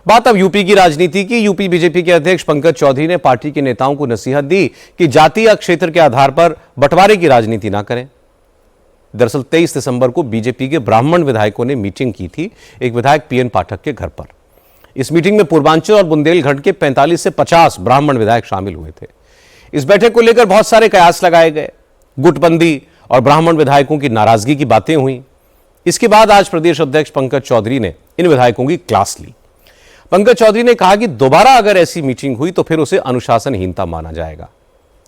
बात अब यूपी की राजनीति की। यूपी बीजेपी के अध्यक्ष पंकज चौधरी ने पार्टी के नेताओं को नसीहत दी कि जाति या क्षेत्र के आधार पर बंटवारे की राजनीति ना करें। दरअसल 23 दिसंबर को बीजेपी के ब्राह्मण विधायकों ने मीटिंग की थी एक विधायक पीएन पाठक के घर पर। इस मीटिंग में पूर्वांचल और बुंदेलखंड के 45 से 50 ब्राह्मण विधायक शामिल हुए थे। इस बैठक को लेकर बहुत सारे कयास लगाए गए, गुटबंदी और ब्राह्मण विधायकों की नाराजगी की बातें हुई। इसके बाद आज प्रदेश अध्यक्ष पंकज चौधरी ने इन विधायकों की क्लास ली। पंकज चौधरी ने कहा कि दोबारा अगर ऐसी मीटिंग हुई तो फिर उसे अनुशासनहीनता माना जाएगा।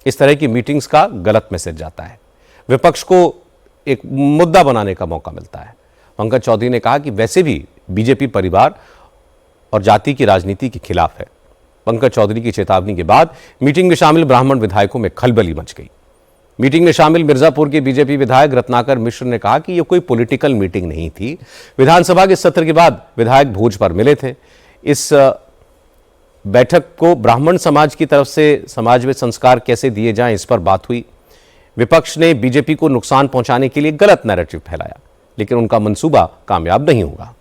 इस तरह की मीटिंग्स का गलत मैसेज जाता है, विपक्ष को एक मुद्दा बनाने का मौका मिलता है। पंकज चौधरी ने कहा कि वैसे भी बीजेपी परिवार और जाति की राजनीति के खिलाफ है। पंकज चौधरी की चेतावनी के बाद मीटिंग में शामिल ब्राह्मण विधायकों में खलबली मच गई। मीटिंग में शामिल मिर्जापुर के बीजेपी विधायक रत्नाकर मिश्र ने कहा कि यह कोई पॉलिटिकल मीटिंग नहीं थी। विधानसभा के सत्र के बाद विधायक भोज पर मिले थे। इस बैठक को ब्राह्मण समाज की तरफ से समाज में संस्कार कैसे दिए जाएं, इस पर बात हुई। विपक्ष ने बीजेपी को नुकसान पहुंचाने के लिए गलत नैरेटिव फैलाया, लेकिन उनका मंसूबा कामयाब नहीं होगा।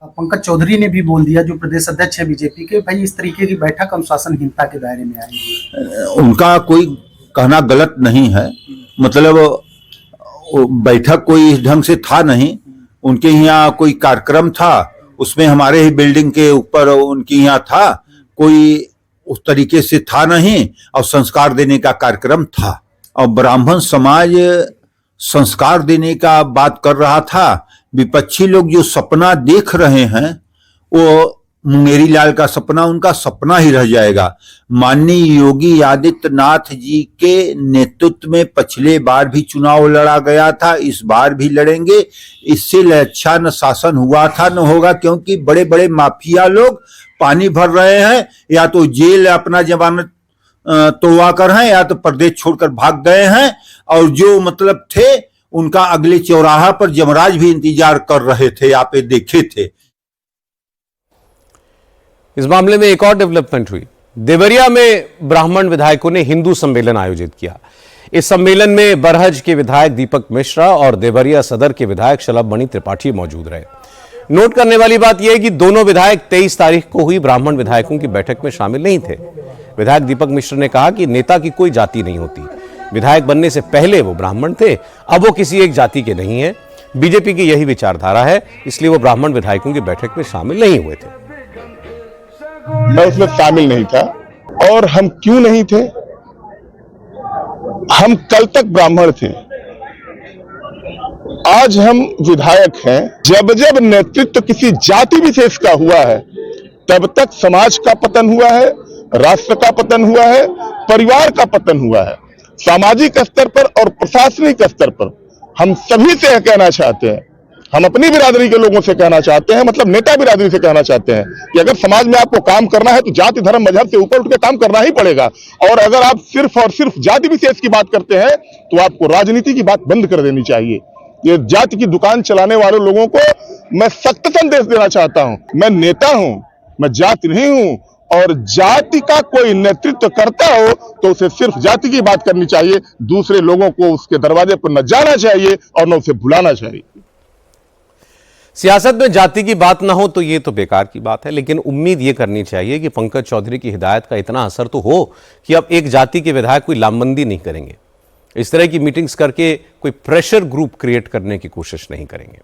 पंकज चौधरी ने भी बोल दिया, जो प्रदेश अध्यक्ष है बीजेपी के, भाई इस तरीके की बैठक अनुशासनहीनता के दायरे में आएगी। उनका कोई कहना गलत नहीं है, मतलब बैठक कोई इस ढंग से था नहीं। उनके यहाँ कोई कार्यक्रम था, उसमें हमारे ही बिल्डिंग के ऊपर उनके यहाँ था, कोई उस तरीके से था नहीं, और संस्कार देने का कार्यक्रम था। और ब्राह्मण समाज संस्कार देने का बात कर रहा था। विपक्षी लोग जो सपना देख रहे हैं वो मुंगेरी लाल का सपना उनका सपना ही रह जाएगा। माननीय योगी आदित्यनाथ जी के नेतृत्व में पिछले बार भी चुनाव लड़ा गया था, इस बार भी लड़ेंगे। इससे अच्छा न शासन हुआ था न होगा, क्योंकि बड़े बड़े माफिया लोग पानी भर रहे हैं, या तो जेल अपना जमानत तोड़वा कर हैं, या तो प्रदेश छोड़कर भाग गए हैं। और जो मतलब थे उनका अगले चौराहा पर जमराज भी इंतजार कर रहे थे, आप ये देखे थे। इस मामले में एक और डेवलपमेंट हुई। देवरिया में ब्राह्मण विधायकों ने हिंदू सम्मेलन आयोजित किया। इस सम्मेलन में बरहज के विधायक दीपक मिश्रा और देवरिया सदर के विधायक शलभ मणि त्रिपाठी मौजूद रहे। नोट करने वाली बात यह है कि दोनों विधायक 23 तारीख को हुई ब्राह्मण विधायकों की बैठक में शामिल नहीं थे। विधायक दीपक मिश्र ने कहा कि नेता की कोई जाति नहीं होती। विधायक बनने से पहले वो ब्राह्मण थे, अब वो किसी एक जाति के नहीं है। बीजेपी की यही विचारधारा है, इसलिए वो ब्राह्मण विधायकों की बैठक में शामिल नहीं हुए थे। मैं उसमें शामिल नहीं था। और हम क्यों नहीं थे? हम कल तक ब्राह्मण थे, आज हम विधायक हैं। जब जब नेतृत्व किसी जाति विशेष का हुआ है, तब तक समाज का पतन हुआ है, राष्ट्र का पतन हुआ है, परिवार का पतन हुआ है। सामाजिक स्तर पर और प्रशासनिक स्तर पर हम सभी से कहना चाहते हैं, हम अपनी बिरादरी के लोगों से कहना चाहते हैं, मतलब नेता बिरादरी से कहना चाहते हैं कि अगर समाज में आपको काम करना है तो जाति धर्म मजहब से ऊपर उठ के काम करना ही पड़ेगा। और अगर आप सिर्फ और सिर्फ जाति विशेष की बात करते हैं तो आपको राजनीति की बात बंद कर देनी चाहिए। ये जाति की दुकान चलाने वाले लोगों को मैं सख्त संदेश देना चाहता हूं। मैं नेता हूं, मैं जाति नहीं हूं। और जाति का कोई नेतृत्व करता हो तो उसे सिर्फ जाति की बात करनी चाहिए, दूसरे लोगों को उसके दरवाजे पर न जाना चाहिए और न उसे भुलाना चाहिए। सियासत में जाति की बात ना हो तो ये तो बेकार की बात है, लेकिन उम्मीद ये करनी चाहिए कि पंकज चौधरी की हिदायत का इतना असर तो हो कि अब एक जाति के विधायक कोई लामबंदी नहीं करेंगे, इस तरह की मीटिंग्स करके कोई प्रेशर ग्रुप क्रिएट करने की कोशिश नहीं करेंगे।